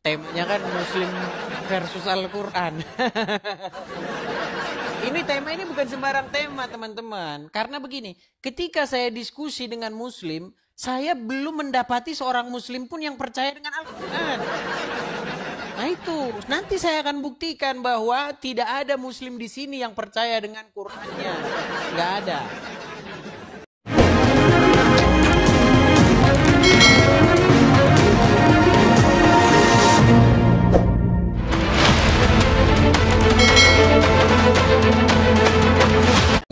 Temanya kan Muslim versus Al-Quran. Ini bukan sembarang tema, teman-teman. Karena begini, ketika saya diskusi dengan Muslim, saya belum mendapati seorang Muslim pun yang percaya dengan Al-Quran. Nah itu, nanti saya akan buktikan bahwa tidak ada Muslim di sini yang percaya dengan Qurannya. Nggak ada.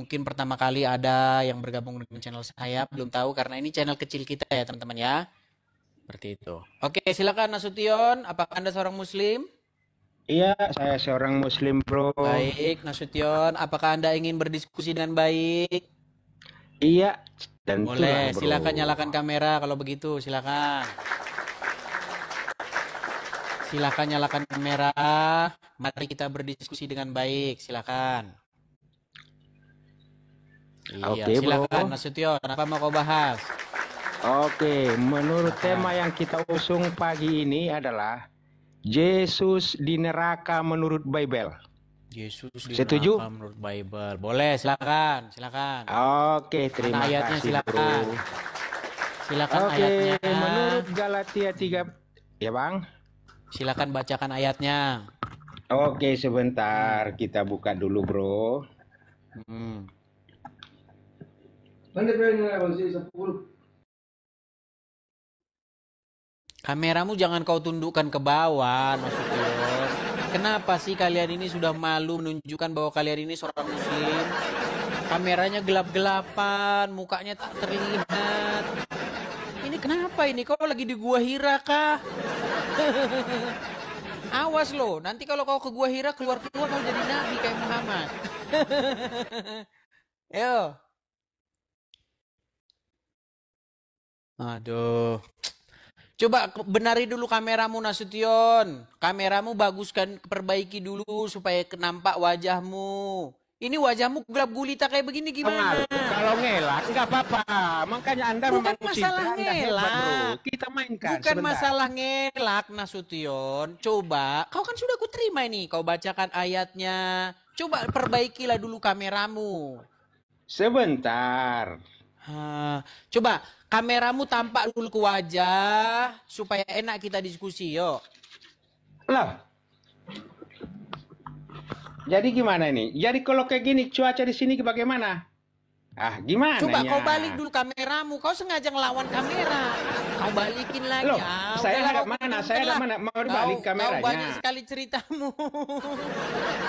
Mungkin pertama kali ada yang bergabung dengan channel saya, belum tahu karena ini channel kecil kita ya teman-teman ya. Seperti itu. Oke, silakan Nasution, apakah Anda seorang Muslim? Iya, saya seorang Muslim, bro. Baik, Nasution, apakah Anda ingin berdiskusi dengan baik? Iya, tentu Boleh, lah, bro. silakan nyalakan kamera kalau begitu, silakan. Silakan nyalakan kamera. Mari kita berdiskusi dengan baik, silakan. Iya, Oke, silakan bro. Nasution, apa mau kau bahas? Oke, menurut tema yang kita usung pagi ini adalah Yesus di neraka menurut Bible. Yesus di Setuju? neraka menurut Bible. Boleh, silakan, silakan. Oke, terima Mana ayatnya, kasih, silakan. bro. Silakan Oke, ayatnya. menurut Galatia 3, ya bang? Silakan bacakan ayatnya. Oke, sebentar kita buka dulu, bro. Kameramu jangan kau tundukkan ke bawah, Nasution. Kenapa sih kalian ini sudah malu menunjukkan bahwa kalian ini seorang Muslim? Kameranya gelap-gelapan, mukanya tak terlihat. Ini kenapa ini? Kau lagi di Gua Hira kah? Awas loh, nanti kalau kau ke Gua Hira keluar-keluar kau jadi nabi kayak Muhammad. Ayo. Aduh. Coba benari dulu kameramu Nasution. Kameramu baguskan, perbaiki dulu supaya nampak wajahmu. Ini wajahmu gelap gulita kayak begini gimana? Kalau ngelak nggak apa-apa. Makanya Anda Bukan memang masalah Anda hebat, bro. ngelak. Kita mainkan Bukan sebentar. masalah ngelak Nasution. Coba, kau kan sudah kuterima ini. Kau bacakan ayatnya. Coba perbaikilah dulu kameramu. Sebentar. Coba kameramu tampak dulu ke wajah supaya enak kita diskusi, yuk. Lah. Jadi gimana ini? Jadi kalau kayak gini cuaca di sini bagaimana? Ah, gimana? Coba kau balik dulu kameramu. Kau sengaja ngelawan kamera. Kau balikin lagi. Loh, saya udah, ada mana? Saya ada mana? Mau dibalik kameranya? Kau banyak sekali ceritamu.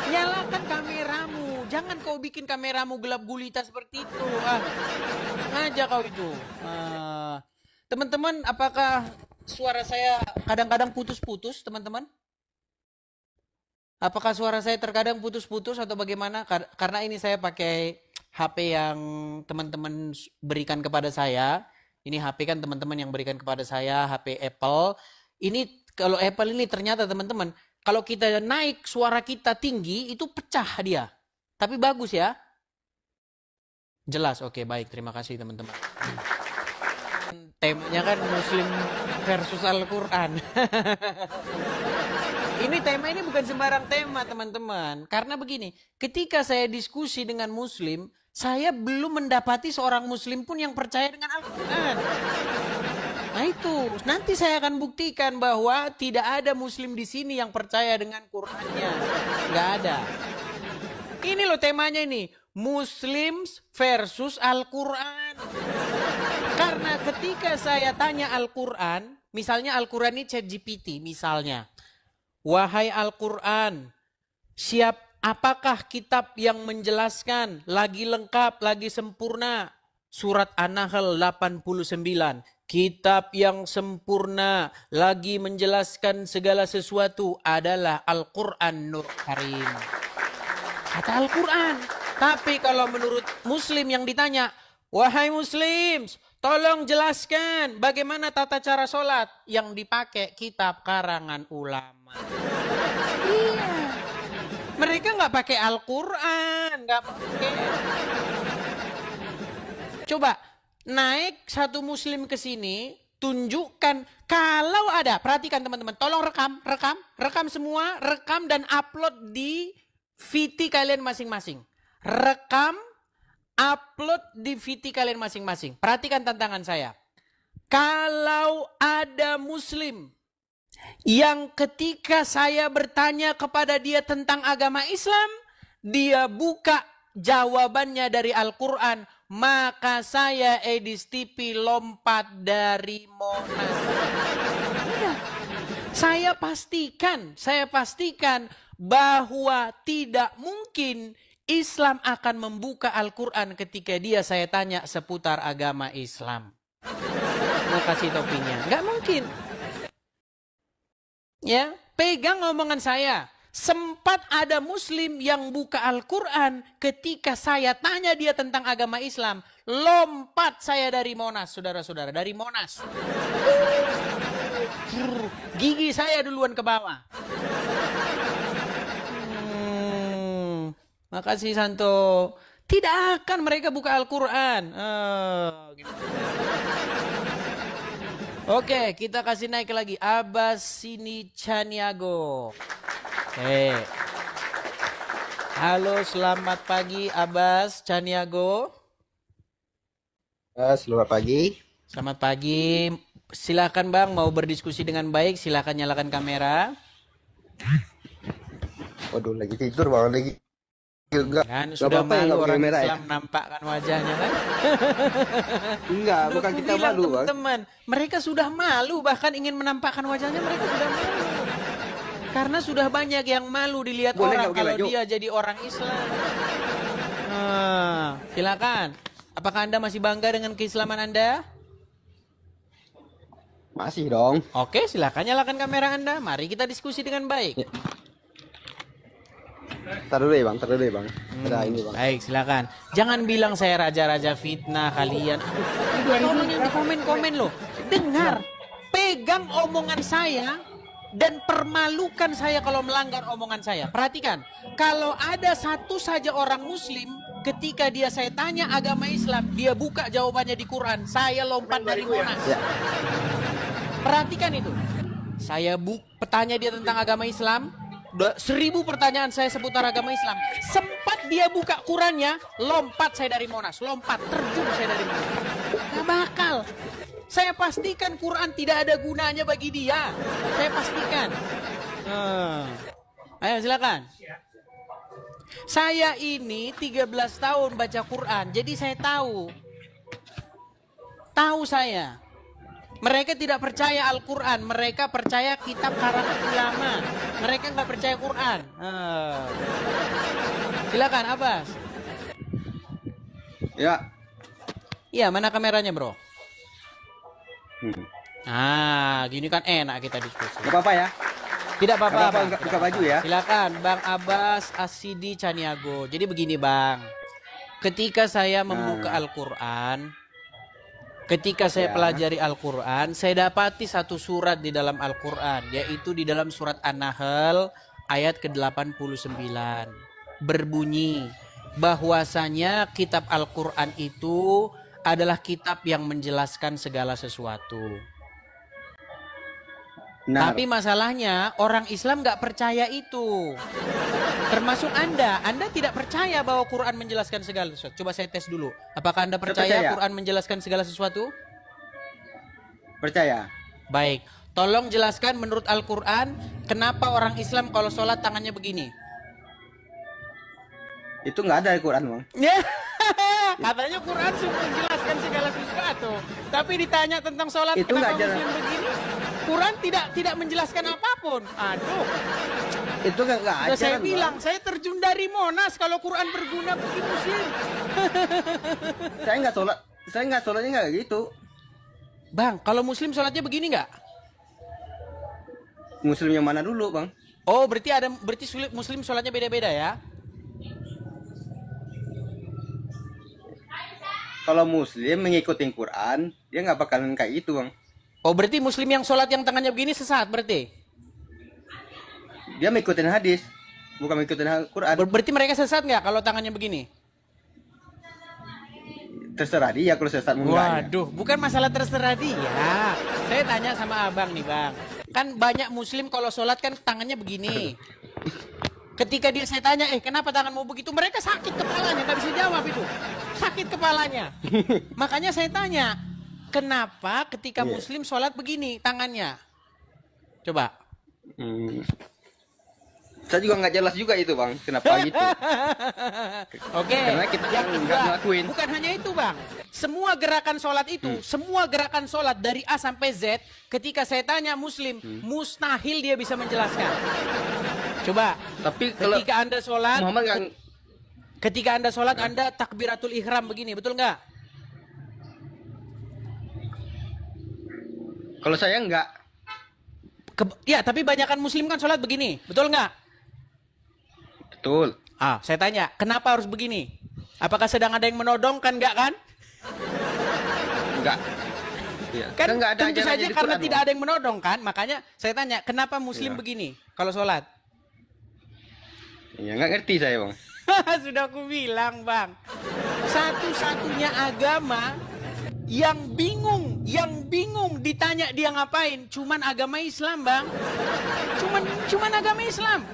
Nyalakan kameramu. Jangan kau bikin kameramu gelap gulita seperti itu. Sengaja kau itu. Teman-teman, apakah suara saya kadang-kadang putus-putus, teman-teman? Apakah suara saya terkadang putus-putus atau bagaimana? Karena ini saya pakai HP yang teman-teman berikan kepada saya. Ini HP kan teman-teman yang berikan kepada saya, HP Apple. Ini kalau Apple ini ternyata teman-teman, kalau kita naik suara kita tinggi, itu pecah dia. Tapi bagus ya. Jelas, oke baik. Terima kasih teman-teman. Temanya kan Muslim versus Al-Quran. Ini bukan sembarang tema teman-teman. Karena begini, ketika saya diskusi dengan Muslim, saya belum mendapati seorang Muslim pun yang percaya dengan Al-Quran. Nah itu, nanti saya akan buktikan bahwa tidak ada Muslim di sini yang percaya dengan Qurannya. Nggak ada. Ini loh temanya ini, Muslims versus Al-Quran. Karena ketika saya tanya Al-Quran, misalnya Al-Quran ini ChatGPT misalnya. Wahai Al-Quran, apakah kitab yang menjelaskan lagi lengkap, lagi sempurna? Surat An-Nahl 89. Kitab yang sempurna, lagi menjelaskan segala sesuatu adalah Al-Quran Nur Karim. Kata Al-Quran. Tapi kalau menurut Muslim yang ditanya, wahai Muslims, tolong jelaskan bagaimana tata cara sholat yang dipakai kitab karangan ulama. Iya. Mereka nggak pakai Al-Quran, nggak pakai. Coba naik satu Muslim ke sini, tunjukkan kalau ada, perhatikan teman-teman, tolong rekam semua, rekam dan upload di VT kalian masing-masing. Rekam, upload di VT kalian masing-masing. Perhatikan tantangan saya. Kalau ada muslim yang ketika saya bertanya kepada dia tentang agama Islam, dia buka jawabannya dari Al-Quran, maka saya Edis TV lompat dari Monas. Ya. Saya pastikan bahwa tidak mungkin Islam akan membuka Al-Quran ketika dia saya tanya seputar agama Islam. Mau kasih topinya, nggak mungkin. Ya, pegang omongan saya. Sempat ada muslim yang buka Al-Quran ketika saya tanya dia tentang agama Islam. Lompat saya dari Monas, saudara-saudara. Dari Monas. Gigi saya duluan ke bawah. Makasih Santo. Tidak akan mereka buka Al-Quran. Gitu. Oke, kita kasih naik lagi. Abbas Sini Caniago. Halo, selamat pagi Abbas Caniago. Selamat pagi. Selamat pagi. Silakan Bang, mau berdiskusi dengan baik, silakan nyalakan kamera. Waduh, lagi tidur Bang, lagi. Enggak. Kan sudah malu orang Islam nampakkan wajahnya kan? Enggak, bukan kita malu, Bang. Teman-teman, mereka sudah malu bahkan ingin menampakkan wajahnya, mereka sudah malu. Karena sudah banyak yang malu dilihat orang kalau dia jadi orang Islam. Silakan. Apakah Anda masih bangga dengan keislaman Anda? Masih dong. Oke, silakan nyalakan kamera Anda. Mari kita diskusi dengan baik. Taruh deh Bang. Ada ini Bang. Baik, silakan. Jangan bilang saya raja-raja fitnah kalian. Orang yang di komen-komen loh. Dengar, pegang omongan saya dan permalukan saya kalau melanggar omongan saya. Perhatikan, kalau ada satu saja orang muslim ketika dia saya tanya agama Islam, dia buka jawabannya di Quran, saya lompat dari Monas. Ya. Perhatikan itu. Saya tanya dia tentang agama Islam, 1000 pertanyaan saya seputar agama Islam. Sempat dia buka Qurannya, lompat saya dari Monas, lompat, terjun saya dari Monas. Gak bakal. Saya pastikan Quran tidak ada gunanya bagi dia. Saya pastikan. Ayo silakan. Saya ini 13 tahun baca Quran. Jadi saya tahu. Tahu saya. Mereka tidak percaya Al-Quran. Mereka percaya kitab karangan ulama. Mereka nggak percaya Quran. Silakan Abbas. Ya. Iya, mana kameranya bro? Gini kan enak kita diskusi. Gak apa-apa ya? Tidak apa-apa. Buka baju ya? Silakan Bang Abbas Asidi Caniago. Jadi begini Bang, ketika saya membuka Al-Quran, ketika saya pelajari Al-Quran, saya dapati satu surat di dalam Al-Quran, yaitu di dalam surat An-Nahl ayat ke-89. Berbunyi bahwasanya kitab Al-Quran itu adalah kitab yang menjelaskan segala sesuatu. Nah. Tapi masalahnya orang Islam nggak percaya itu. Termasuk Anda tidak percaya bahwa Quran menjelaskan segala sesuatu. Coba saya tes dulu. Apakah Anda percaya Quran menjelaskan segala sesuatu? Percaya. Baik. Tolong jelaskan menurut Al-Quran, kenapa orang Islam kalau sholat tangannya begini? Itu nggak ada di Quran, Bang. Katanya Quran sudah menjelaskan segala sesuatu. Tapi ditanya tentang sholat itu kenapa Muslim begini? Quran tidak menjelaskan apapun. Aduh. Itu nggak ada. Saya bilang, Bang, saya terjun dari Monas kalau Quran berguna bagi Muslim. Saya nggak sholatnya nggak gitu. Bang, kalau Muslim sholatnya begini nggak? Muslim yang mana dulu, Bang? Oh, berarti Muslim sholatnya beda-beda ya? Kalau Muslim mengikuti Quran, dia nggak bakalan kayak itu, Bang. Oh, berarti Muslim yang sholat yang tangannya begini sesat berarti? Dia mengikutin hadis, bukan mengikutin Quran. Berarti mereka sesat nggak kalau tangannya begini? Terserah dia kalau sesat. Waduh, bukan masalah terserah dia. Saya tanya sama abang nih bang. Kan banyak muslim kalau sholat kan tangannya begini. Ketika saya tanya, kenapa tanganmu begitu? Mereka sakit kepalanya, nggak bisa jawab itu. Sakit kepalanya. Makanya saya tanya, kenapa ketika muslim sholat begini tangannya? Coba. Saya juga nggak jelas juga itu bang, kenapa gitu? Oke. Karena kita Yang nggak kedua, ngelakuin. bukan hanya itu bang. Semua gerakan sholat itu, semua gerakan sholat dari A sampai Z, ketika saya tanya muslim, mustahil dia bisa menjelaskan. Coba. Tapi kalau Ketika anda sholat, Muhammad nggak, ketika anda sholat, anda takbiratul ihram begini, betul nggak? kalau saya nggak, Ya, tapi banyakan muslim kan sholat begini, betul nggak? betul. Saya tanya, kenapa harus begini? Apakah sedang ada yang menodongkan nggak kan? Enggak. Iya. Kan nggak ada tentu ajarannya saja di karena Quran, tidak Bang. ada yang menodongkan, makanya saya tanya, kenapa muslim begini kalau sholat? Iya, nggak ngerti saya bang. Sudah aku bilang bang, satu-satunya agama yang bingung ditanya dia ngapain, cuman agama Islam bang, cuman agama Islam.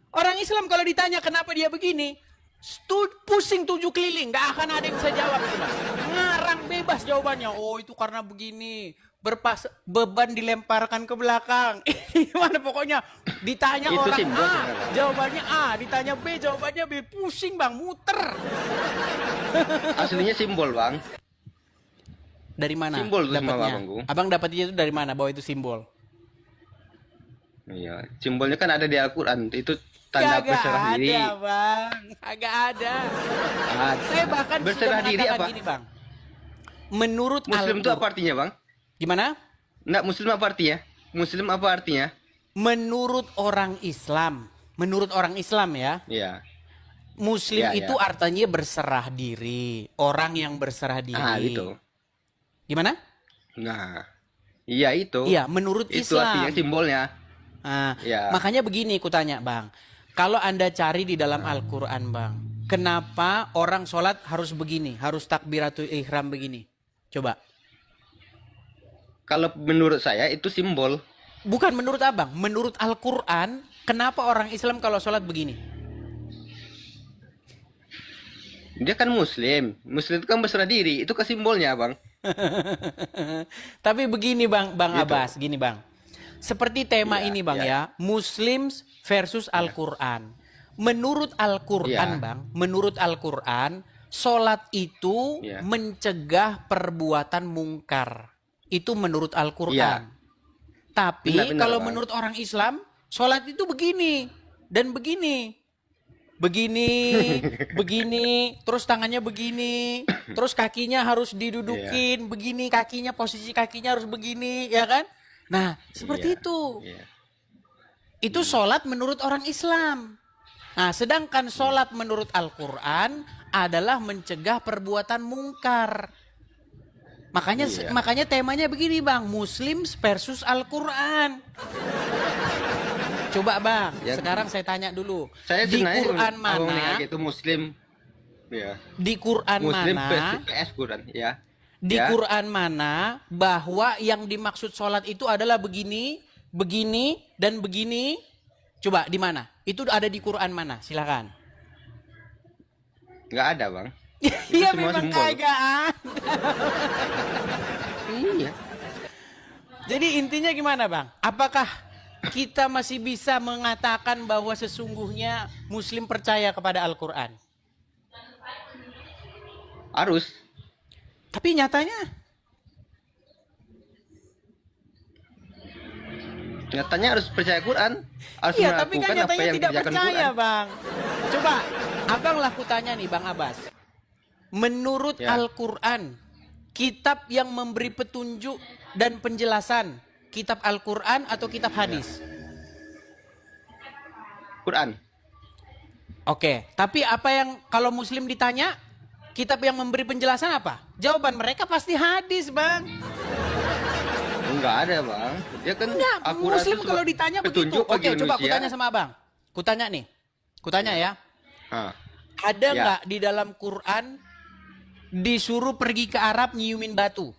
Orang Islam kalau ditanya kenapa dia begini, pusing 7 keliling, nggak akan ada yang bisa jawab itu bang. Ngarang bebas jawabannya, oh itu karena begini, beban dilemparkan ke belakang. Gimana pokoknya ditanya Itu orang simbol A, sebenarnya. jawabannya A, ditanya B, jawabannya B, pusing bang, muter. Aslinya simbol bang. Dari mana? Simbol itu semua, dapatnya? Abangku. Abang dapatnya itu dari mana bahwa itu simbol? Iya, simbolnya kan ada di Al-Quran. Itu tanda Kagak berserah diri. ada bang, agak ada. Saya bahkan Berserah sudah diri mengatakan apa? gini bang. Menurut Muslim itu Al-Qur'an, apa artinya bang? gimana? Nggak, Muslim apa artinya? Muslim apa artinya? Menurut orang Islam ya, Iya. Muslim Ya, itu ya. artinya berserah diri, orang yang berserah diri. Itu. Gimana? Nah, iya itu. Iya, menurut Itu Islam. artinya simbolnya. Nah, Ya. makanya begini ku tanya bang, kalau anda cari di dalam Al-Quran bang, kenapa orang sholat harus begini, harus takbiratul ihram begini? Coba. Kalau menurut saya itu simbol. Bukan menurut abang, menurut Al-Quran, kenapa orang Islam kalau sholat begini? Dia kan Muslim. Muslim itu kan berserah diri. Itu kan simbolnya bang. Tapi begini bang Gitu. Abbas, gini bang. Seperti tema Iya, ini bang iya. ya, Muslims versus Al-Quran. Menurut Al-Quran Iya. bang, menurut Al-Quran, sholat itu Iya. mencegah perbuatan mungkar. Itu menurut Al-Quran. Iya. Tapi Benar-benar, kalau Bang. menurut orang Islam, sholat itu begini dan begini. Begini, begini, terus tangannya begini, terus kakinya harus didudukin, begini, kakinya, posisi kakinya harus begini, ya kan? Nah, seperti Iya. itu. Iya. Itu sholat menurut orang Islam. Nah, sedangkan sholat menurut Al-Quran adalah mencegah perbuatan mungkar. Makanya Iya. makanya temanya begini bang, Muslims versus Al-Quran. Coba bang, Ya. sekarang saya tanya dulu. Saya Di sebenarnya Quran abang mana? nanya gitu Muslim. Ya. Di Quran Muslim mana? PS Quran. Ya. Di Ya. Quran mana bahwa yang dimaksud sholat itu adalah begini, begini, dan begini? Coba di mana? Itu ada di Quran mana? Silakan. Nggak ada bang. Iya semua memang simbol. kagak ada. Iya. Jadi intinya gimana bang? Apakah kita masih bisa mengatakan bahwa sesungguhnya Muslim percaya kepada Al-Quran? Harus. Tapi nyatanya Nyatanya harus percaya Quran. Harus iya, tapi kan melakukan apa nyatanya yang tidak dikerjakan percaya, Quran. Bang. Coba, abang lah kutanya nih, Bang Abbas. Menurut Ya. Al-Quran, kitab yang memberi petunjuk dan penjelasan, kitab Al-Quran atau kitab hadis? Quran. Oke, tapi apa yang kalau Muslim ditanya, kitab yang memberi penjelasan apa? Jawaban mereka pasti hadis, Bang. Enggak ada bang. Dia kan Enggak, Al-Quran Muslim itu kalau ditanya begitu. petunjuk Oke, bagi coba manusia. kutanya sama abang. Kutanya nih, kutanya ya. Ah, Ada Ya. nggak di dalam Quran disuruh pergi ke Arab nyiumin batu?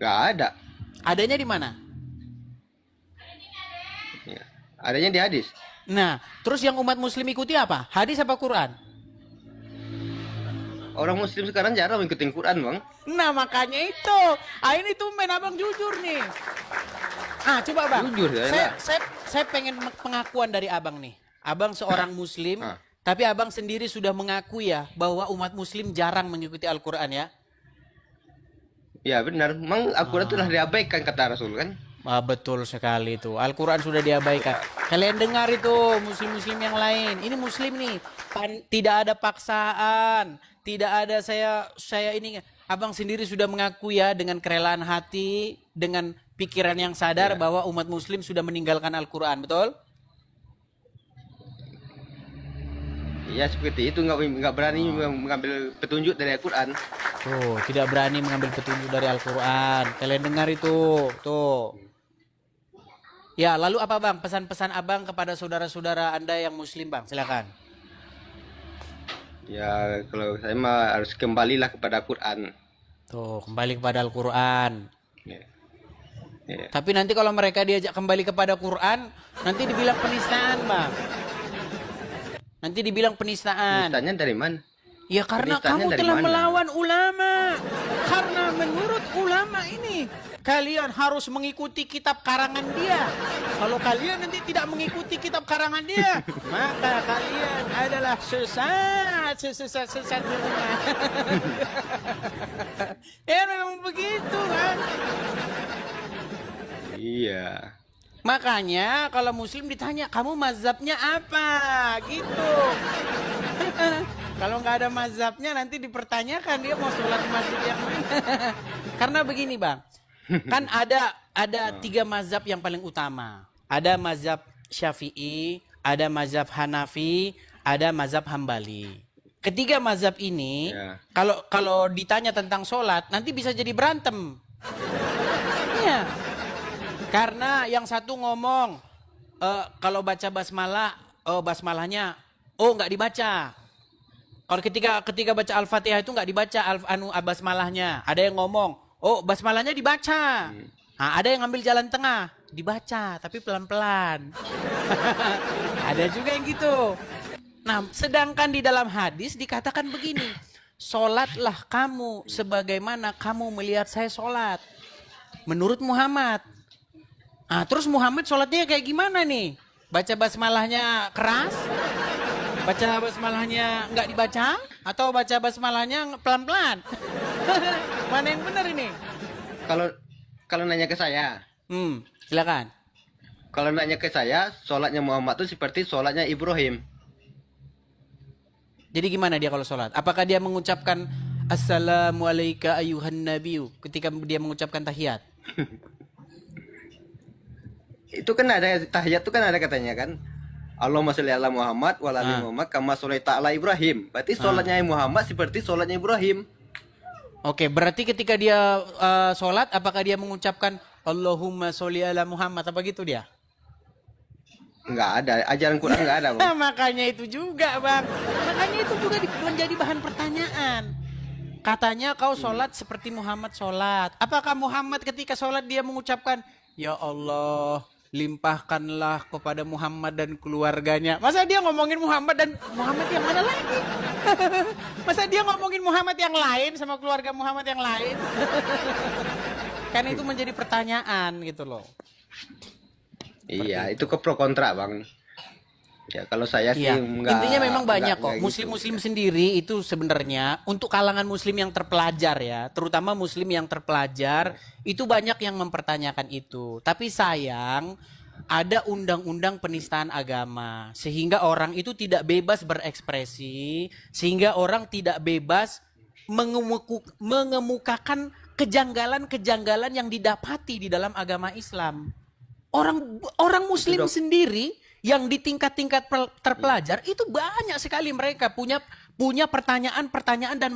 Nggak ada. Adanya di mana? Ya. Adanya di hadis. Nah, terus yang umat muslim ikuti apa? Hadis apa Quran? Orang muslim sekarang jarang ngikutin Quran, Bang. Nah, makanya itu. Ini tumben abang jujur nih. Coba bang. Jujur ya. Saya pengen pengakuan dari abang nih. Abang seorang muslim, tapi abang sendiri sudah mengakui ya bahwa umat muslim jarang mengikuti Al-Quran ya. Ya benar, memang Al-Quran telah diabaikan kata Rasul kan. Betul sekali itu. Al-Quran sudah diabaikan. Kalian dengar itu muslim-muslim yang lain. Ini muslim nih. Tidak ada paksaan. Tidak ada saya ini. Abang sendiri sudah mengakui ya dengan kerelaan hati. Dengan pikiran yang sadar bahwa umat muslim sudah meninggalkan Al-Quran. Betul? Ya seperti itu, nggak berani mengambil petunjuk dari Al-Quran. Tuh, tidak berani mengambil petunjuk dari Al-Quran. Kalian dengar itu. Tuh. Ya, lalu apa bang? Pesan-pesan abang kepada saudara-saudara Anda yang muslim bang? Silakan. Ya, kalau saya mah harus kembalilah kepada Quran. Tuh, kembali kepada Al-Quran. Ya. Tapi nanti kalau mereka diajak kembali kepada Quran, nanti dibilang penistaan bang. Nanti dibilang penistaan. Penistaannya dari mana? Ya karena kamu telah melawan ulama. Karena menurut ulama ini, kalian harus mengikuti kitab karangan dia. Kalau kalian nanti tidak mengikuti kitab karangan dia, maka kalian adalah sesat dunia. Ya memang begitu kan. Iya. Makanya kalau muslim ditanya, kamu mazhabnya apa? Gitu. Kalau nggak ada mazhabnya nanti dipertanyakan dia mau sholat di masjid yang mana. Karena begini bang, kan ada 3 mazhab yang paling utama. Ada mazhab Syafi'i, ada mazhab Hanafi, ada mazhab Hambali. Ketiga mazhab ini, kalau ditanya tentang sholat, nanti bisa jadi berantem. Iya. Karena yang satu ngomong, kalau baca basmalah, basmalahnya, nggak dibaca. Kalau ketika baca Al-Fatihah itu nggak dibaca basmalahnya. Ada yang ngomong, basmalahnya dibaca. Nah, ada yang ngambil jalan tengah, dibaca tapi pelan-pelan. Ada juga yang gitu. Nah, sedangkan di dalam hadis dikatakan begini, sholatlah kamu sebagaimana kamu melihat saya sholat. Menurut Muhammad. Terus Muhammad sholatnya kayak gimana nih? Baca basmalahnya keras? Baca basmalahnya nggak dibaca? Atau baca basmalahnya pelan-pelan? Mana yang benar ini? Kalau nanya ke saya. Silakan. Kalau nanya ke saya, sholatnya Muhammad itu seperti sholatnya Ibrahim. Jadi gimana dia kalau sholat? Apakah dia mengucapkan Assalamualaikum ayuhan nabiyu ketika dia mengucapkan tahiyat? Itu kan ada tahiyat itu kan ada katanya kan. Allahumma sholli ala Muhammad wa ala Muhammad kama sholaita ala Ibrahim. Berarti sholatnya Muhammad seperti sholatnya Ibrahim. Oke, berarti ketika dia sholat, apakah dia mengucapkan Allahumma sholli ala Muhammad apa gitu dia? Enggak ada, ajaran Quran enggak ada, Bang. Makanya itu juga, Bang. Makanya itu juga menjadi bahan pertanyaan. Katanya kau sholat seperti Muhammad sholat. Apakah Muhammad ketika sholat dia mengucapkan, Ya Allah, limpahkanlah kepada Muhammad dan keluarganya. Masa dia ngomongin Muhammad dan Muhammad yang mana lagi? Masa dia ngomongin Muhammad yang lain sama keluarga Muhammad yang lain? Kan itu menjadi pertanyaan gitu loh. Iya, itu ke pro kontra, Bang. Ya, kalau saya sih enggak. Intinya memang banyak kok. Gitu. Muslim-muslim sendiri itu sebenarnya untuk kalangan muslim yang terpelajar ya, terutama muslim yang terpelajar, itu banyak yang mempertanyakan itu. Tapi sayang ada undang-undang penistaan agama sehingga orang itu tidak bebas berekspresi, sehingga orang tidak bebas mengemukakan kejanggalan-kejanggalan yang didapati di dalam agama Islam. Orang muslim sendiri yang di tingkat-tingkat terpelajar itu banyak sekali mereka punya pertanyaan-pertanyaan dan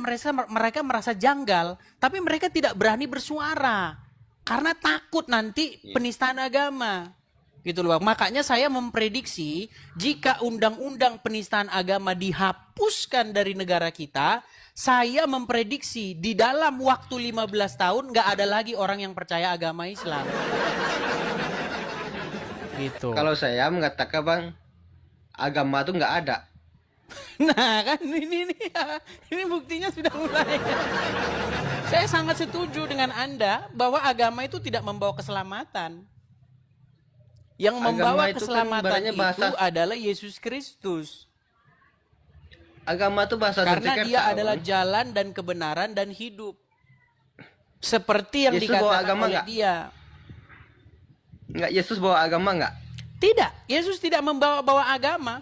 mereka merasa janggal, tapi mereka tidak berani bersuara karena takut nanti penistaan agama. Gitu loh, Bang. Makanya saya memprediksi jika undang-undang penistaan agama dihapuskan dari negara kita, saya memprediksi di dalam waktu 15 tahun nggak ada lagi orang yang percaya agama Islam. Gitu. Kalau saya mengatakan bang, agama tuh nggak ada. Nah kan ini buktinya sudah mulai. Saya sangat setuju dengan Anda bahwa agama itu tidak membawa keselamatan. Yang membawa Agama itu kan keselamatan ibaratnya itu adalah Yesus Kristus. Agama tuh bahasa Karena Sanskerta, dia adalah Bang. jalan dan kebenaran dan hidup. Seperti yang Yesus bawa dikatakan agama oleh nggak? dia. Nggak, Yesus bawa agama nggak? Tidak, Yesus tidak membawa agama.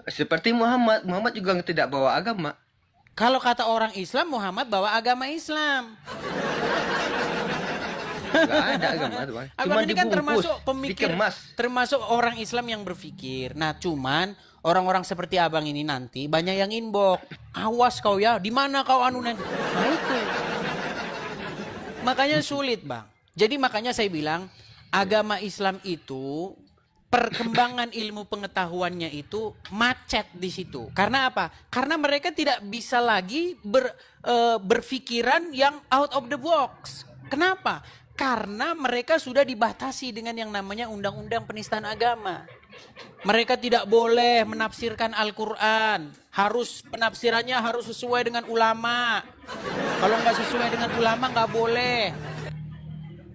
Seperti Muhammad juga tidak bawa agama. Kalau kata orang Islam, Muhammad bawa agama Islam. Nggak ada agama tuh bang. Cuma Abang ini kan dibungkus, termasuk pemikir, dikemas. termasuk orang Islam yang berpikir. Nah, cuman orang-orang seperti abang ini nanti banyak yang inbox. Awas kau ya, di mana kau anu nanti? Nah itu. Makanya sulit bang. Jadi makanya saya bilang agama Islam itu perkembangan ilmu pengetahuannya itu macet di situ. Karena apa? Karena mereka tidak bisa lagi berpikiran yang out of the box. Kenapa? Karena mereka sudah dibatasi dengan yang namanya undang-undang penistaan agama. Mereka tidak boleh menafsirkan Al-Quran. Penafsirannya harus sesuai dengan ulama. Kalau nggak sesuai dengan ulama nggak boleh.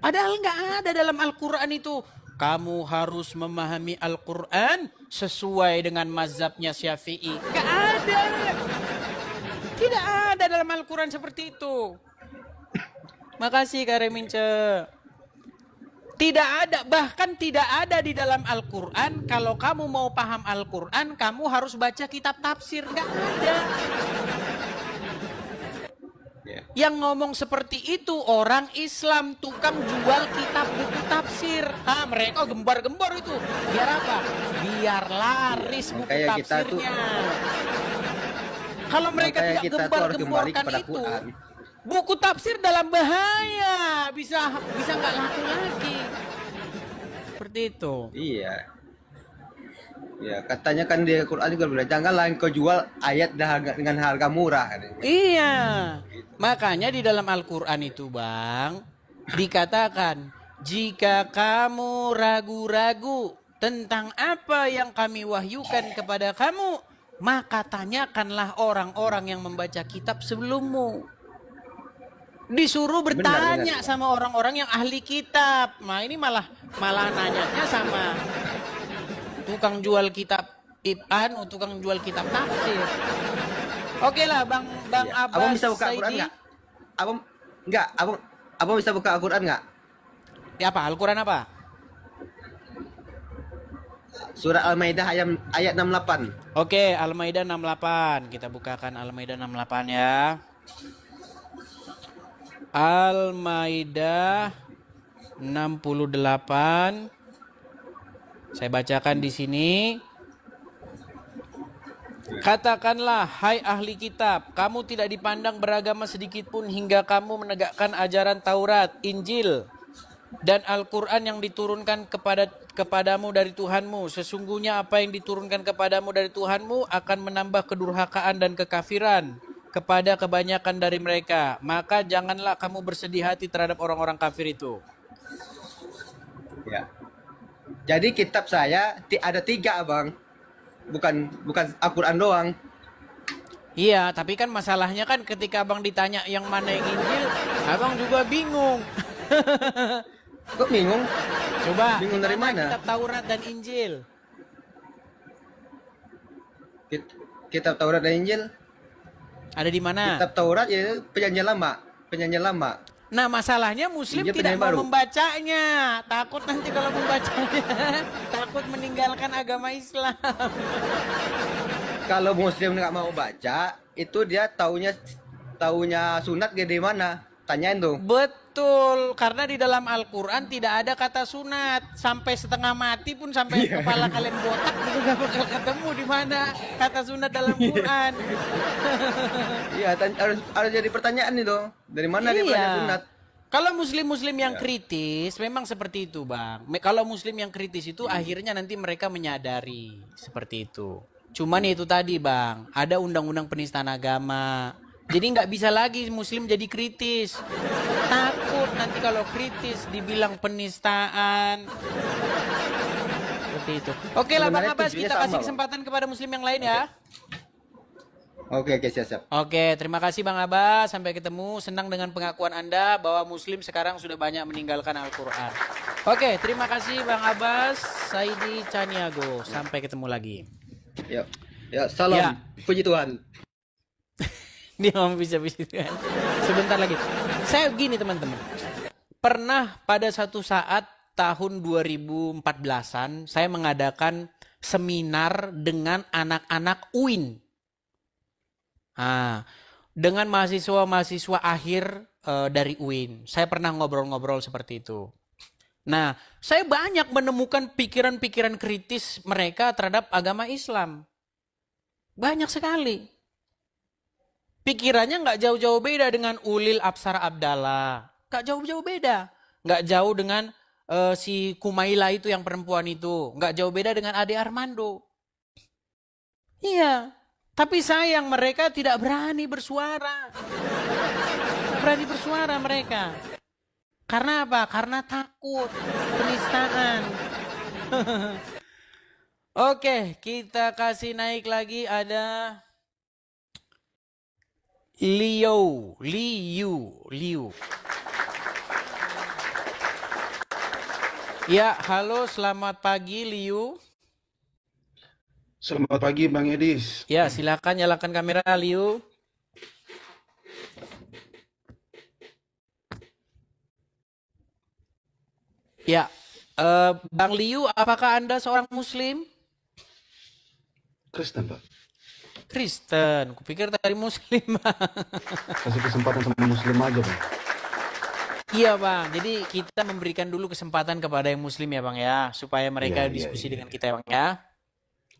Padahal nggak ada dalam Al-Quran itu. Kamu harus memahami Al-Quran sesuai dengan mazhabnya Syafi'i. Nggak ada. Tidak ada dalam Al-Quran seperti itu. Makasih Kak Remince. Tidak ada, bahkan tidak ada di dalam Al-Quran. Kalau kamu mau paham Al-Quran, kamu harus baca kitab tafsir. Nggak ada. Yang ngomong seperti itu orang Islam, tukang jual kitab buku tafsir. Mereka gembar-gembor itu. Biar apa? Biar laris buku Makanya kita tafsirnya. Kalau mereka Makanya tidak kita tuh harus kembali gembar-gemborkan kepada itu, Quran. buku tafsir dalam bahaya, bisa nggak laku lagi. Seperti itu. Iya. Ya, katanya kan di Quran juga bilang janganlah engkau jual ayat dengan harga murah. Iya. Makanya di dalam Al-Quran itu bang, dikatakan jika kamu ragu-ragu tentang apa yang kami wahyukan kepada kamu, maka tanyakanlah orang-orang yang membaca kitab sebelummu. Disuruh bertanya benar. sama orang-orang yang ahli kitab. Nah ini malah nanyanya sama tukang jual kitab Ibn, tukang jual kitab tafsir. Oke lah bang Ya. Abbas Abang bisa buka Al-Quran Saidi. nggak? Abang bisa buka Al-Quran nggak? Ya apa? Al-Quran apa? Surah Al-Maidah ayat 68. Oke, Al-Maidah 68. Kita bukakan Al-Maidah 68 ya. Al-Maidah 68. Saya bacakan di sini. Katakanlah, hai ahli kitab, kamu tidak dipandang beragama sedikit pun hingga kamu menegakkan ajaran Taurat, Injil, dan Al-Quran yang diturunkan kepadamu dari Tuhanmu. Sesungguhnya apa yang diturunkan kepadamu dari Tuhanmu akan menambah kedurhakaan dan kekafiran kepada kebanyakan dari mereka. Maka janganlah kamu bersedih hati terhadap orang-orang kafir itu. Ya. Jadi kitab saya ada 3 abang. Bukan Al-Quran doang. Iya, tapi kan masalahnya kan ketika abang ditanya yang mana yang Injil, abang juga bingung. Kok bingung? Coba, Bingung dari mana? Kitab Taurat dan Injil. Kitab Taurat dan Injil. Ada di mana? Kitab Taurat ya perjanjian lama. Nah, masalahnya Muslim Injil tidak perjanjian mau baru. membacanya. Takut nanti kalau membacanya, takut meninggalkan agama Islam. Kalau Muslim nggak mau baca, itu dia taunya sunat gede mana? Tanyain tuh. Betul, karena di dalam Al-Quran tidak ada kata sunat. Sampai setengah mati pun, sampai kepala kalian botak juga gak bakal ketemu di mana kata sunat dalam Quran. Iya, harus jadi pertanyaan itu. Dari mana dia belajar sunat? Kalau muslim-muslim yang kritis memang seperti itu, Bang. Kalau muslim yang kritis itu akhirnya nanti mereka menyadari seperti itu. Cuman itu tadi, Bang, ada undang-undang penistaan agama. Jadi nggak bisa lagi muslim jadi kritis. Takut nanti kalau kritis dibilang penistaan. Seperti itu. Oke lah, Bang Sebenarnya Abbas, tujuannya kita sama, kasih Bang. kesempatan kepada muslim yang lain ya. Oke, siap. Oke, terima kasih Bang Abbas. Sampai ketemu. Senang dengan pengakuan Anda bahwa Muslim sekarang sudah banyak meninggalkan Al-Quran. Oke, terima kasih Bang Abbas. Saidi Caniago. Sampai ketemu lagi. Ya, salam. Ya. Puji Tuhan. Dia ngomong bisa-bisa kan. Sebentar lagi. Saya begini teman-teman. Pernah pada satu saat tahun 2014-an saya mengadakan seminar dengan anak-anak UIN. Dengan mahasiswa-mahasiswa akhir dari UIN. Saya pernah ngobrol-ngobrol seperti itu. Nah, saya banyak menemukan pikiran-pikiran kritis mereka terhadap agama Islam. Banyak sekali. Pikirannya nggak jauh-jauh beda dengan Ulil Absar Abdallah. Nggak jauh-jauh beda. Nggak jauh dengan si Kumaila itu yang perempuan itu. Nggak jauh beda dengan Ade Armando. Iya. Tapi sayang mereka tidak berani bersuara. Tidak berani bersuara mereka. Karena apa? Karena takut. Penistaan. Oke, kita kasih naik lagi ada Liu. Ya, halo, selamat pagi Liu. Selamat pagi Bang Edis. Ya, silakan nyalakan kamera Liu. Ya, Bang Liu, apakah Anda seorang Muslim? Kristen Pak. Kristen, kupikir tadi Muslim. Kasih kesempatan sama Muslim aja Bang. Iya Bang, jadi kita memberikan dulu kesempatan kepada yang Muslim ya Bang ya, supaya mereka Iya, diskusi iya. dengan kita ya Bang ya.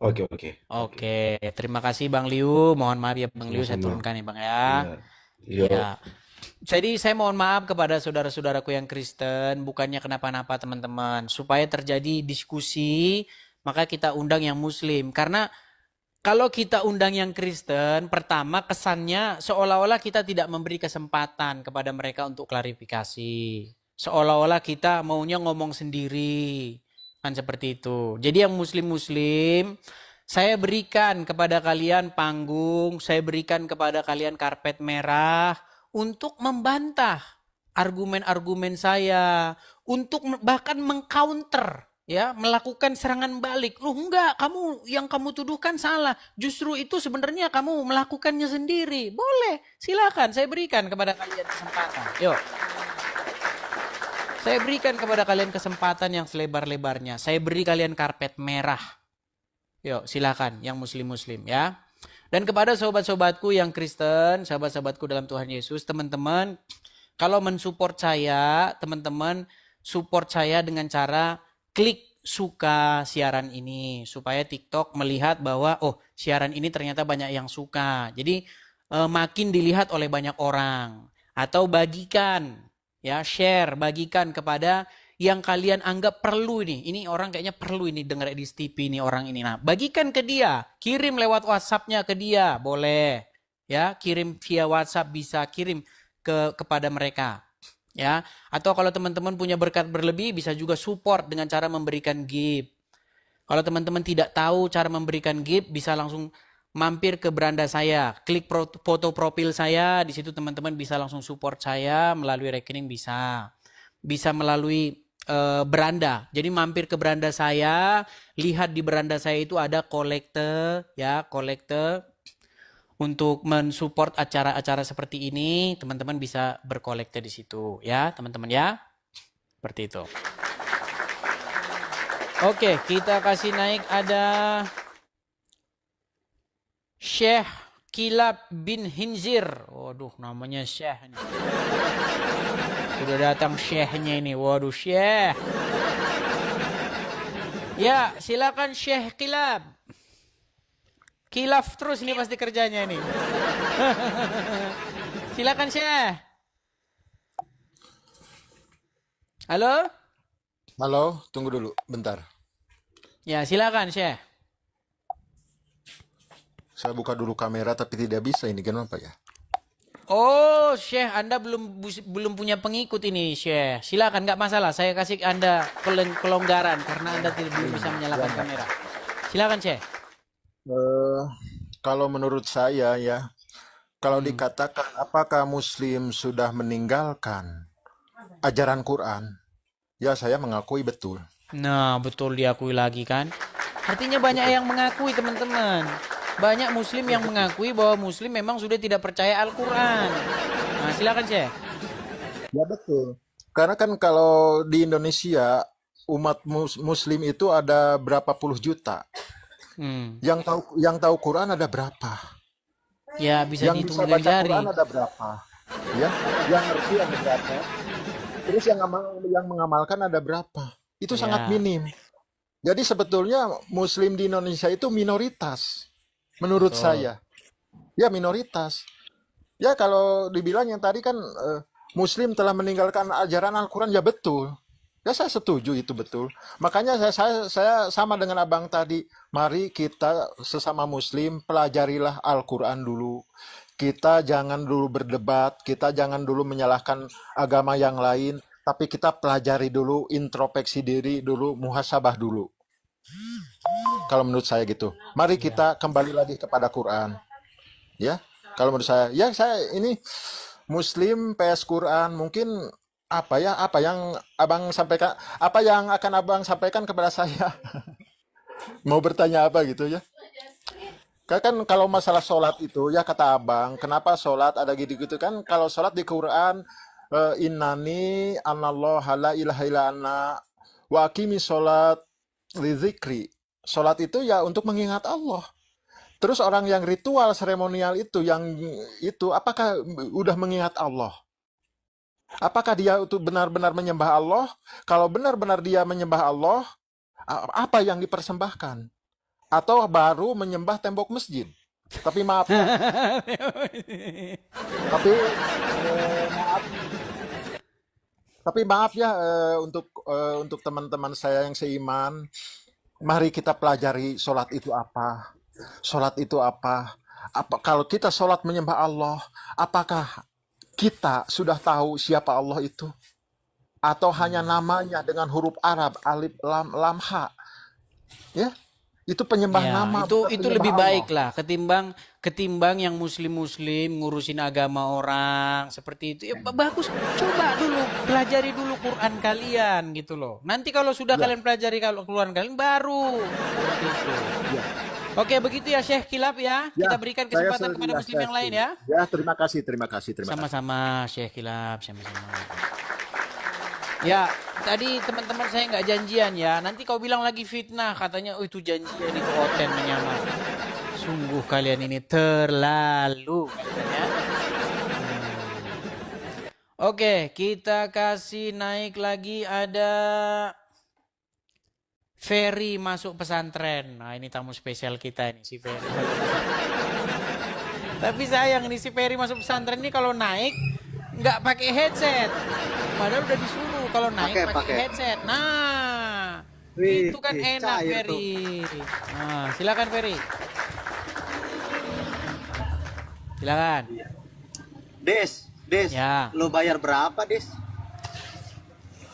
Oke. Oke, terima kasih Bang Liu. Mohon maaf ya Bang Liu, saya Sama-sama. turunkan ya Bang ya. Iya. Ya. Jadi saya mohon maaf kepada saudara-saudaraku yang Kristen, bukannya kenapa-napa teman-teman. Supaya terjadi diskusi, maka kita undang yang Muslim. Karena kalau kita undang yang Kristen, pertama kesannya seolah-olah kita tidak memberi kesempatan kepada mereka untuk klarifikasi. Seolah-olah kita maunya ngomong sendiri. Kan seperti itu. Jadi yang muslim-muslim, saya berikan kepada kalian panggung, saya berikan kepada kalian karpet merah untuk membantah argumen-argumen saya, untuk bahkan mengcounter, ya, melakukan serangan balik. Loh enggak, yang kamu tuduhkan salah. Justru itu sebenarnya kamu melakukannya sendiri. Boleh, silakan, saya berikan kepada kalian kesempatan. Yuk. Saya berikan kepada kalian kesempatan yang selebar-lebarnya. Saya beri kalian karpet merah. Yuk, silakan yang muslim-muslim ya. Dan kepada sobat-sobatku yang Kristen, sahabat-sahabatku dalam Tuhan Yesus, teman-teman, kalau mensupport saya, teman-teman support saya dengan cara klik suka siaran ini. Supaya TikTok melihat bahwa, oh siaran ini ternyata banyak yang suka. Jadi makin dilihat oleh banyak orang. Atau bagikan. Ya, share, bagikan kepada yang kalian anggap perlu ini. Ini orang kayaknya perlu ini dengar di TV ini orang ini. Nah, bagikan ke dia, kirim lewat WhatsApp-nya ke dia, boleh. Ya, kirim via WhatsApp bisa kirim kepada mereka. Ya, atau kalau teman-teman punya berkat berlebih bisa juga support dengan cara memberikan gift. Kalau teman-teman tidak tahu cara memberikan gift, bisa langsung mampir ke beranda saya, klik foto profil saya, di situ teman-teman bisa langsung support saya melalui rekening bisa melalui beranda. Jadi mampir ke beranda saya, lihat di beranda saya itu ada kolekte, ya kolekte untuk mensupport acara-acara seperti ini, teman-teman bisa berkolekte di situ, ya teman-teman ya, seperti itu. Oke, kita kasih naik ada Syekh Kilab bin Hinzir. Waduh, namanya Syekh ini. Sudah datang Syekhnya ini. Waduh, Syekh. Ya, silakan Syekh Kilab. Kilaf terus ini pasti kerjanya ini. Silakan Syekh. Halo? Halo, tunggu dulu, bentar. Ya, silakan, Syekh. Saya buka dulu kamera tapi tidak bisa ini, kenapa ya? Oh, Syekh, Anda belum punya pengikut ini, Syekh. Silakan, nggak masalah. Saya kasih Anda kelonggaran karena Anda belum bisa menyalakan kamera. Silakan, Syekh. Eh, Kalau menurut saya ya, kalau dikatakan apakah Muslim sudah meninggalkan ajaran Quran, ya saya mengakui betul. Nah, betul diakui lagi kan. Artinya banyak yang mengakui, teman-teman. Banyak Muslim yang mengakui bahwa Muslim memang sudah tidak percaya Al-Quran. Nah, silakan, Syekh. Ya betul. Karena kan kalau di Indonesia umat Muslim itu ada berapa puluh juta. Hmm. Yang tahu Quran ada berapa? Ya, bisa Yang dihitung bisa dari baca jari. Quran ada berapa? Ya, yang ngerti ada berapa? Terus yang mengamalkan ada berapa? Itu sangat Ya. minim. Jadi sebetulnya Muslim di Indonesia itu minoritas, menurut saya. Ya minoritas. Ya kalau dibilang yang tadi kan Muslim telah meninggalkan ajaran Al-Quran, ya betul. Ya saya setuju itu betul. Makanya saya sama dengan abang tadi. Mari kita sesama Muslim pelajarilah Al-Quran dulu. Kita jangan dulu berdebat, kita jangan dulu menyalahkan agama yang lain, tapi kita pelajari dulu, introspeksi diri dulu, muhasabah dulu. Kalau menurut saya gitu. Mari kita kembali lagi kepada Quran. Ya, kalau menurut saya, ya saya ini Muslim PS Quran mungkin apa yang abang sampaikan, apa yang akan abang sampaikan kepada saya? Mau bertanya apa gitu ya? Kan kalau masalah sholat itu ya kata abang, kenapa sholat ada gitu-gitu kan? Kalau sholat di Quran, innani anallaha la ilaha illa ana wa aqimi sholat li dzikri. Sholat itu ya untuk mengingat Allah. Terus orang yang ritual seremonial itu, apakah udah mengingat Allah? Apakah dia itu benar-benar menyembah Allah? Kalau benar-benar dia menyembah Allah, apa yang dipersembahkan? Atau baru menyembah tembok masjid? Tapi maaf, tapi maaf ya untuk teman-teman saya yang seiman, mari kita pelajari sholat itu apa? Sholat itu apa? Kalau kita sholat menyembah Allah, apakah kita sudah tahu siapa Allah itu? Atau hanya namanya dengan huruf Arab, alif, lam, ha? Ya, itu penyembah Ya, nama. itu bukan itu penyembah lebih Allah. baik lah ketimbang yang muslim ngurusin agama orang seperti itu. Ya, bagus, coba dulu pelajari dulu Quran kalian gitu loh. Nanti kalau sudah kalian pelajari kalau Quran kalian baru seperti itu. Ya. Oke, begitu ya Syekh Kilap ya. Ya, Kita berikan saya kesempatan setuju, kepada ya, muslim saya yang lain setuju. ya. Ya, terima kasih. Sama-sama Syekh Kilap, sama-sama. Ya, tadi teman-teman saya nggak janjian ya. Nanti kau bilang lagi fitnah, katanya, oh itu janjian itu Oten menyamar. Sungguh kalian ini terlalu. Katanya. Oke, kita kasih naik lagi ada Ferry masuk pesantren. Nah ini tamu spesial kita ini si Ferry. Tapi sayang nih si Ferry masuk pesantren ini kalau naik nggak pakai headset. Padahal udah disuruh kalau naik pakai headset. Nah, itu kan enak Ferry. Nah, silakan Ferry. Silakan. Des, Ya. lo bayar berapa, Des?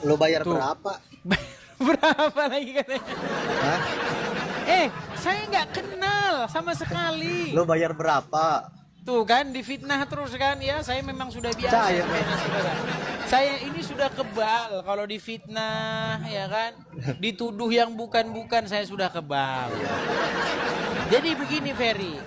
Lo bayar Tuh. berapa? Berapa lagi katanya? Hah? Saya nggak kenal sama sekali. Lo bayar berapa? Tuh kan difitnah terus kan ya. Saya memang sudah biasa. Cair, sebenarnya, saudara. Saya ini sudah kebal kalau difitnah ya kan. Dituduh yang bukan-bukan saya sudah kebal. Jadi begini Ferry.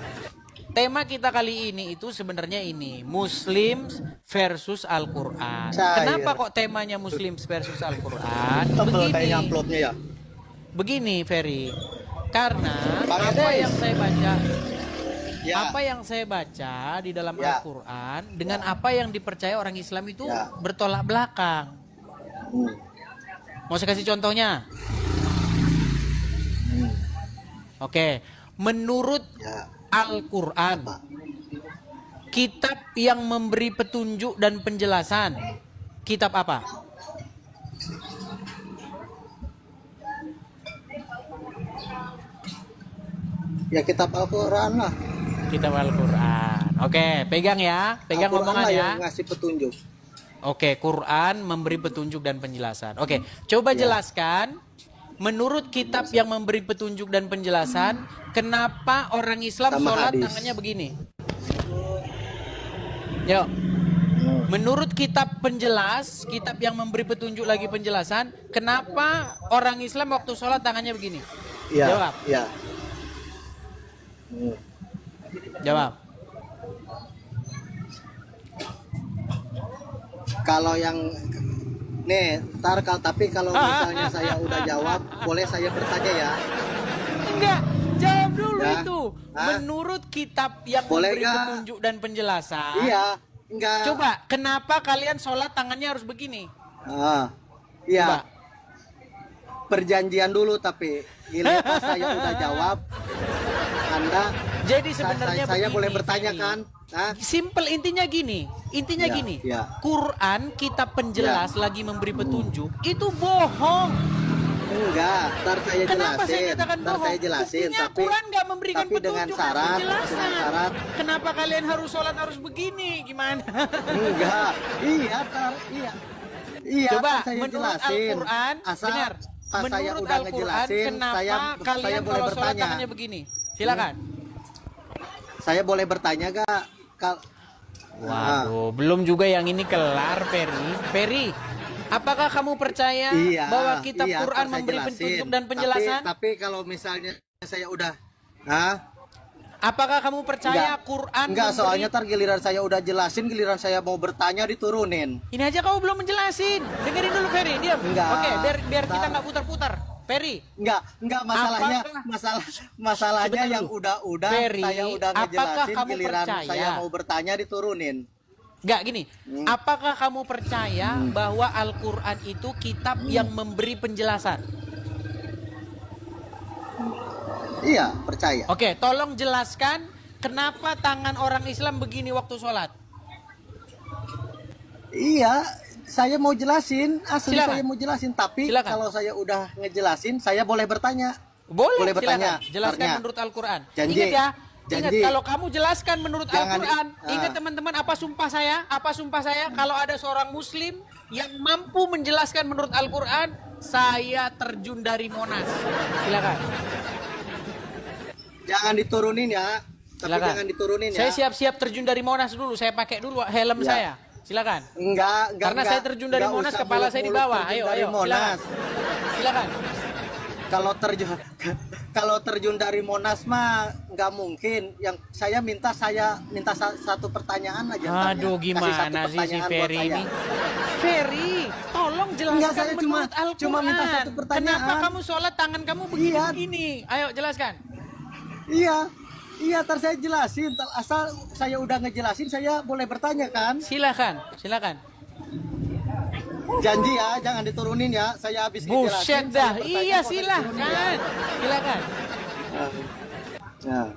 Tema kita kali ini itu sebenarnya ini Muslim versus Al-Quran. Cair. Kenapa kok temanya Muslim versus Al-Quran? Tebel kayaknya Begini. amplopnya ya. Begini Ferry, karena Bang ada Apoy. yang saya baca, Ya. apa yang saya baca di dalam Ya. Al-Quran dengan apa yang dipercaya orang Islam itu Ya. bertolak belakang. Mau saya kasih contohnya? Oke, menurut Ya. Al-Quran, kitab yang memberi petunjuk dan penjelasan, kitab apa? Ya kitab Al-Quran lah. Kitab Al-Quran. Oke, pegang ya. Pegang Al-Quran omongan lah ya. yang ngasih petunjuk. Oke, Quran memberi petunjuk dan penjelasan. Oke, coba jelaskan. Menurut kitab yang memberi petunjuk dan penjelasan, kenapa orang Islam Sama sholat hadis. tangannya begini? Yuk. Menurut kitab penjelas, kitab yang memberi petunjuk lagi penjelasan, kenapa orang Islam waktu sholat tangannya begini? Iya. Jawab. Iya. Jawab. Kalau yang tapi kalau misalnya saya udah jawab, boleh saya bertanya ya? Enggak, jawab dulu Ya. itu. Hah? Menurut kitab yang Boleh memberi nggak? petunjuk dan penjelasan. Iya, enggak. Coba, kenapa kalian sholat tangannya harus begini? Iya. Coba. Perjanjian dulu tapi gini pas saya udah jawab, Anda Jadi sebenarnya saya begini, boleh bertanya Ferry. kan? Hah? Simple, intinya gini. Intinya Ya, gini. ya. Quran, kitab penjelas lagi memberi petunjuk, itu bohong. Enggak, ntar saya Kenapa saya jelasin. nyatakan Ntar bohong? saya jelasin, Buktinya tapi Quran nggak memberikan tapi dengan petunjuk dan syarat, penjelasan. dengan syarat. Kenapa kalian harus sholat harus begini? Gimana? Enggak. Iya, iya. Iya, Coba, ntar saya menurut jelasin. Al-Quran, Asal benar. pas saya Menurut udah Al-Quran, ngejelasin, kenapa saya kalian boleh kalau sholat bertanya. tangannya begini? Silakan. Saya boleh bertanya gak? Waduh, belum juga yang ini kelar, Ferry. Ferry, apakah kamu percaya Iya, bahwa kitab iya, Quran ntar saya memberi jelasin. petunjuk dan penjelasan? Tapi kalau misalnya saya udah, Apakah kamu percaya Quran Enggak, memberi... soalnya ntar giliran saya udah jelasin, giliran saya mau bertanya diturunin. Ini aja kamu belum menjelasin. Dengerin dulu, Ferry. Diam. Enggak. Oke, biar kita Ntar. nggak putar-putar. Ferry, Enggak masalahnya, Apakah- masalahnya Sebentar yang dulu. udah Ferry, saya udah apakah ngejelasin, kamu giliran percaya? saya mau bertanya diturunin. nggak gini. Apakah kamu percaya bahwa Al-Quran itu kitab yang memberi penjelasan? Iya, percaya. Oke, tolong jelaskan kenapa tangan orang Islam begini waktu sholat. Iya, saya mau jelasin, asli Silakan. saya mau jelasin, tapi Silakan. kalau saya udah ngejelasin, saya boleh bertanya. Boleh bertanya. silakan. Jelaskan Artinya. menurut Al-Quran. Janji. Ingat ya. Ingat, Janji. kalau kamu jelaskan menurut Jangan Al-Quran, di- ingat teman-teman apa sumpah saya? Apa sumpah saya? Kalau ada seorang muslim yang mampu menjelaskan menurut Al-Quran, saya terjun dari Monas. Silakan. Jangan diturunin ya. Tapi Silakan. jangan diturunin ya. Saya siap-siap terjun dari Monas dulu. Saya pakai dulu helm Ya. saya. Silakan. Enggak. Karena saya terjun dari Enggak Monas, usah kepala saya di muluk-muluk bawah. terjun Ayo, dari ayo. Monas. Silakan. Kalau terjun dari Monas mah nggak mungkin. Yang saya minta satu pertanyaan aja. ntar ya. Aduh, Kasih gimana satu sih si pertanyaan buat Ferry saya. ini? Ferry, tolong jelaskan Enggak, saya menurut Al-Quran. cuma minta satu pertanyaan. Kenapa kamu sholat tangan kamu begini-begini? Ayo jelaskan. Iya, ntar saya jelasin. Asal saya udah ngejelasin, saya boleh bertanya kan? Silakan. Janji ya, jangan diturunin ya. Saya habis Buset ngejelasin, dah. saya bertanya, Iya, kok diturunin ya. Silakan. Nah.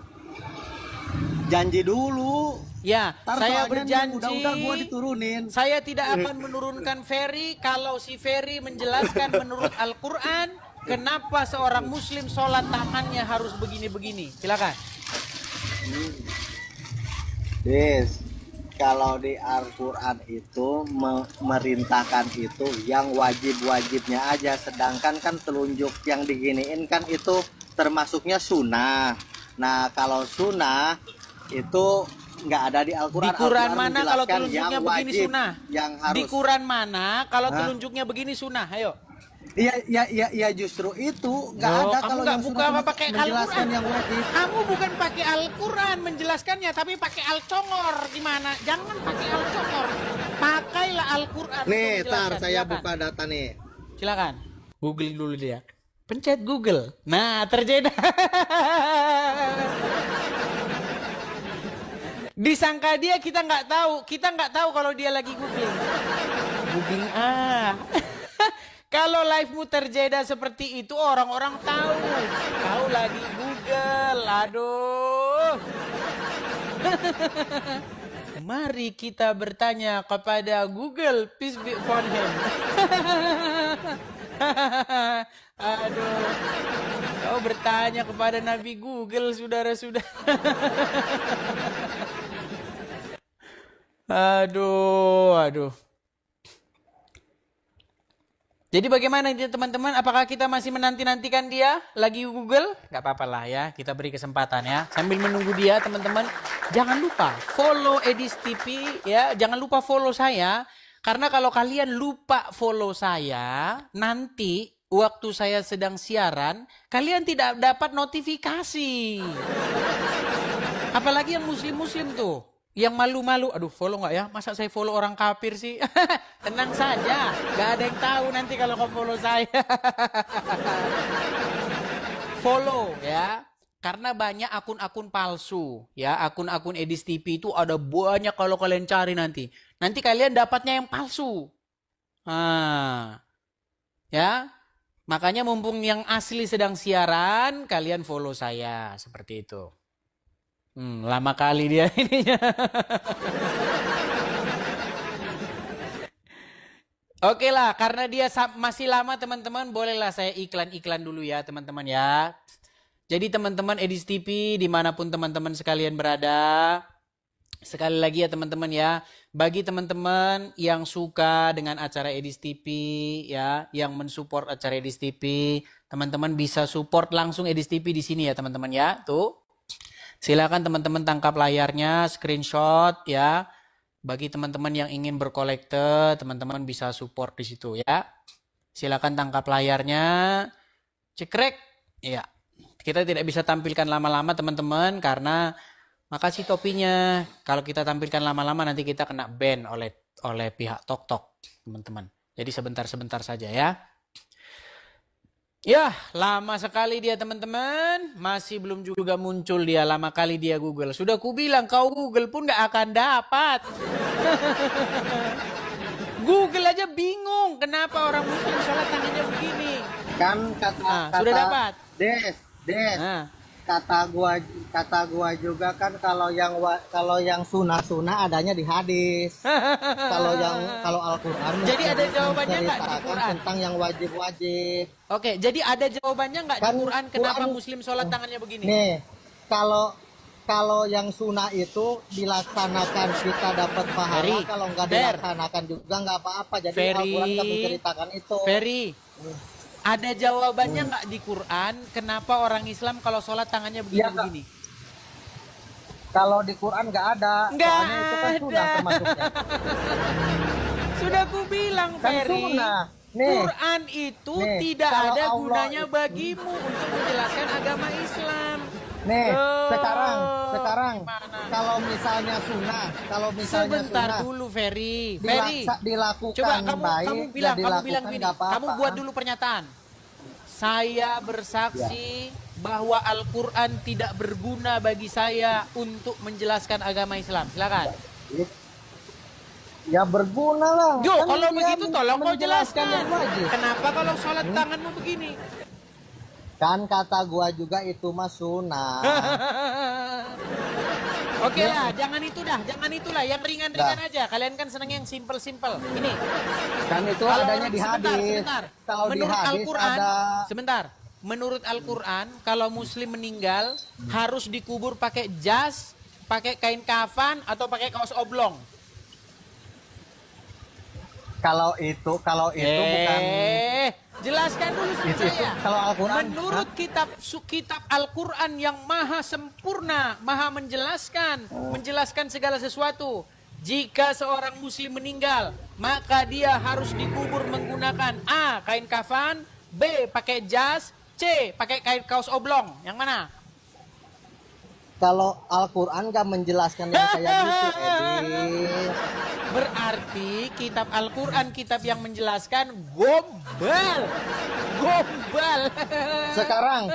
Janji dulu. Ya, Ntar saya soalnya berjanji. Udah gua diturunin. Saya tidak akan menurunkan Ferry kalau si Ferry menjelaskan menurut Al-Quran kenapa seorang muslim sholat tangannya harus begini-begini. Silakan. Yes. Kalau di Al-Quran itu merintahkan itu yang wajib-wajibnya aja, sedangkan kan telunjuk yang diginiin kan itu termasuknya sunnah. Nah, kalau sunnah itu nggak ada di Al-Quran. Di Quran Al-Quran mana kalau menjelaskan telunjuknya yang begini wajib, sunnah? yang harus. Di Quran mana kalau Hah? telunjuknya begini sunnah? Ayo. Iya, justru itu nggak Oh, ada kamu kalau nggak yang buka sunnah apa pakai menjelaskan Al-Quran. yang wajib. Kamu bukan pakai Al-Quran menjelaskannya, tapi pakai Al-Congor. Gimana? Jangan pakai Al-Congor. Pakailah Al-Quran. untuk Nih, tar menjelaskan. saya Silakan. buka data nih. Silakan. Google dulu dia. Pencet Google. Nah, terjadi. Disangka dia kita nggak tahu. Kita nggak tahu kalau dia lagi googling. Googling Kalau live-mu terjeda seperti itu orang-orang tahu. Kau lagi Google. Aduh. Mari kita bertanya kepada Google. Peace be upon him. Aduh. Kau bertanya kepada Nabi Google, saudara-saudara. Aduh. Jadi bagaimana teman-teman? Apakah kita masih menanti-nantikan dia lagi Google? Gak apa-apa lah ya, kita beri kesempatan ya. Sambil menunggu dia teman-teman, jangan lupa follow Edis TV ya. Jangan lupa follow saya. Karena kalau kalian lupa follow saya, nanti waktu saya sedang siaran, kalian tidak dapat notifikasi. Apalagi yang muslim-muslim tuh. Yang malu-malu, aduh follow nggak ya? Masa saya follow orang kafir sih? Tenang saja, nggak ada yang tahu nanti kalau kau follow saya. Follow ya, karena banyak akun-akun palsu ya, akun-akun Edis TV itu ada banyak kalau kalian cari nanti. Nanti kalian dapatnya yang palsu. Ya, makanya mumpung yang asli sedang siaran, kalian follow saya seperti itu. Lama kali dia ininya. Oke lah, karena dia masih lama teman-teman, bolehlah saya iklan-iklan dulu ya teman-teman ya. Jadi teman-teman Edis TV dimanapun teman-teman sekalian berada, sekali lagi ya teman-teman ya, bagi teman-teman yang suka dengan acara Edis TV ya, yang mensupport acara Edis TV, teman-teman bisa support langsung Edis TV di sini ya teman-teman ya, tuh. Silakan teman-teman tangkap layarnya, screenshot ya. Bagi teman-teman yang ingin berkolekte, teman-teman bisa support di situ ya. Silakan tangkap layarnya, cekrek. Ya, kita tidak bisa tampilkan lama-lama teman-teman karena makasih topinya. Kalau kita tampilkan lama-lama nanti kita kena ban oleh pihak TokTok teman-teman. Jadi sebentar-sebentar saja ya. Ya, lama sekali dia teman-teman. Masih belum juga muncul dia. Lama kali dia Google. Sudah kubilang kau Google pun gak akan dapat. Google aja bingung. Kenapa orang muslim sholat tangannya begini. Kan sudah dapat. Des. Kata gua juga kan kalau yang sunah adanya di hadis. kalau Al-Qur'an jadi ada jawabannya nggak di Quran tentang yang wajib-wajib. Oke, jadi ada jawabannya nggak kan, di Quran kenapa muslim sholat tangannya begini? Nih, kalau yang sunnah itu dilaksanakan kita dapat pahala, kalau nggak dilaksanakan juga nggak apa-apa. Jadi Al-Quran nggak menceritakan itu. Ada jawabannya nggak di Quran? Kenapa orang Islam kalau sholat tangannya begini-begini? Kalau di Quran nggak ada. Nggak ada. Itu kan sunnah termasuknya. Sudah ku bilang, Ferry. Quran itu tidak ada gunanya bagimu untuk menjelaskan agama Islam. Sekarang kalau misalnya sunnah, sebentar dulu Ferry. Dilakukan coba baik, kamu bilang gini. Kamu buat dulu pernyataan. Saya bersaksi bahwa Al-Quran tidak berguna bagi saya untuk menjelaskan agama Islam. Silakan. Ya berguna lah. Kan kalau begitu tolong kau jelaskan. Kenapa kalau sholat tanganmu begini? Kan kata gua juga itu mah sunnah. Oke lah, jangan itulah, yang ringan-ringan aja. Kalian kan senang yang simple-simple. Ini. Kan itu adanya di hadis. Kalau menurut Al-Quran, menurut Al-Quran, kalau muslim meninggal harus dikubur pakai jas, pakai kain kafan atau pakai kaos oblong. Kalau itu bukan. Jelaskan dulu sama saya. Kalau Al-Quran, menurut kitab Al-Quran yang maha sempurna, maha menjelaskan segala sesuatu. Jika seorang muslim meninggal, maka dia harus dikubur menggunakan A. kain kafan, B. pakai jas, C. pakai kain kaos oblong. Yang mana? Kalau Al-Quran gak menjelaskan yang kayak gitu, Edi. Berarti kitab Al-Quran, kitab yang menjelaskan gombal. Sekarang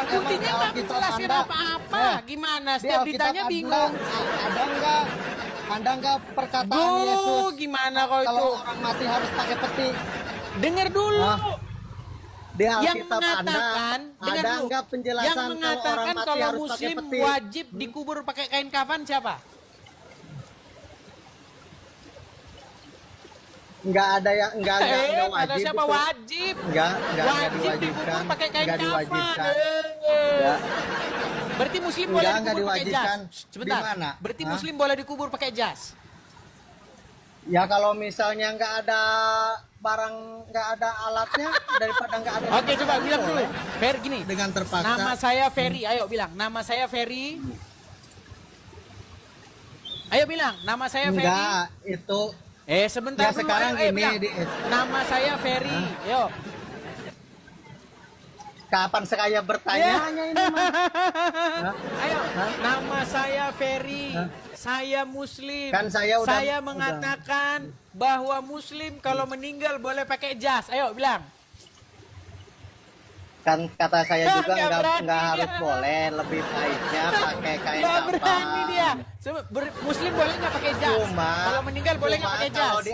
buktinya nggak menjelaskan apa-apa. Gimana? Setiap ditanya bingung. Anda enggak perkataan Yesus. Gimana kau itu? Kalau orang mati harus pakai peti. Dengar dulu. Di yang Alkitab mengatakan, ada enggak penjelasan kalau muslim wajib dikubur pakai kain kafan siapa? nggak ada yang nggak Kata wajib siapa itu. wajib? Nggak Wajib diwajibkan, dikubur pakai kain nggak kafan. diwajibkan. Eh. Berarti muslim boleh Nggak dikubur pakai jas. diwajibkan. Sebentar. Di mana? Berarti Hah? muslim boleh dikubur pakai jas. Ya kalau misalnya nggak ada barang, nggak ada alatnya, daripada nggak ada. Oke, coba bilang dulu. Fer gini. Dengan terpaksa. Nama saya Ferry. Ayo bilang, nama saya Ferry. Ayo bilang, nama saya Ferry. Enggak, itu Sebentar ya dulu. sekarang Ayo, ini bilang. Nama saya Ferry. Yo. kapan saya bertanya ini mah? Ayo, nama saya Ferry. Saya muslim. Kan saya udah- mengatakan bahwa muslim kalau meninggal boleh pakai jas. Ayo bilang. Kan kata saya juga Nggak berani nggak harus dia. boleh, lebih baiknya pakai kain Nggak kafan. berani dia. Muslim boleh nggak pakai jas? Cuma Kalau meninggal boleh nggak cuma pakai jas? Kalau di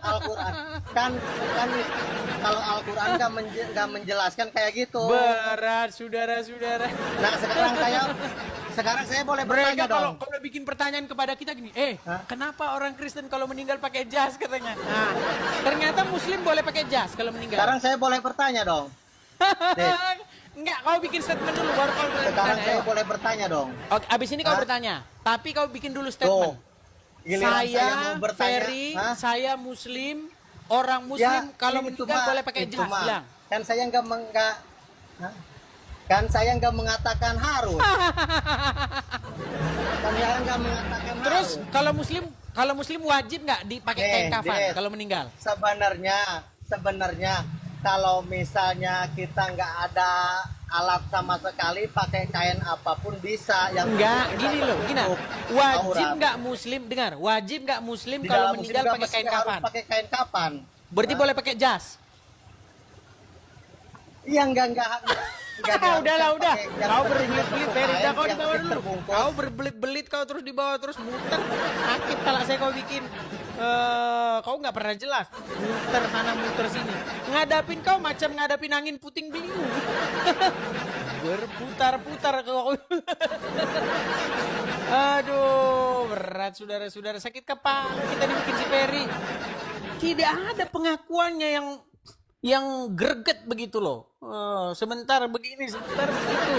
Al-Quran kan kalau Al-Quran nggak menjelaskan kayak gitu. Berat, saudara-saudara. Nah sekarang saya boleh bertanya Mereka dong. kalau bikin pertanyaan kepada kita gini, Hah? kenapa orang Kristen kalau meninggal pakai jas katanya? Nah, ternyata Muslim boleh pakai jas kalau meninggal. Sekarang saya boleh bertanya dong. Enggak, kau bikin statement dulu baru kau boleh Sekarang bertanya. saya Ayo. boleh bertanya dong. Oke, abis ini kau Hah? bertanya. Tapi kau bikin dulu Tuh. statement. Giliran saya mau Saya, bertanya. Ferry, Hah? saya Muslim, orang Muslim kalau itu meninggal mah, boleh pakai itu jas. mah. Bilang. Kan saya nggak mengatakan harus. Kan saya nggak mengatakan Terus harus. kalau Muslim wajib nggak dipakai kain kafan Des. kalau meninggal? Sebenarnya kalau misalnya kita nggak ada alat sama sekali, pakai kain apapun bisa. Yang Enggak, penting gini kita loh, gini. tertutup Wajib aurat. nggak Muslim, dengar, wajib nggak Muslim Di kalau dalam meninggal muslim pakai juga kain mesti harus kafan? pakai kain kafan. Berarti boleh pakai jas? Iya enggak Udahlah, udah. Kau berbelit-belit, Ferry, udah kau di yang bawah penting dulu. terbungkus. Kau berbelit-belit, kau terus di bawah terus muter. Sakit pala saya kau bikin. Kau nggak pernah jelas. Muter sana, muter sini. Ngadapin kau macam ngadapin angin puting beliung. Berputar-putar kau. Aduh, berat saudara-saudara. Sakit kepala kita dibikin si Ferry. Tidak ada pengakuannya yang greget begitu loh. Sebentar begini, sebentar begitu.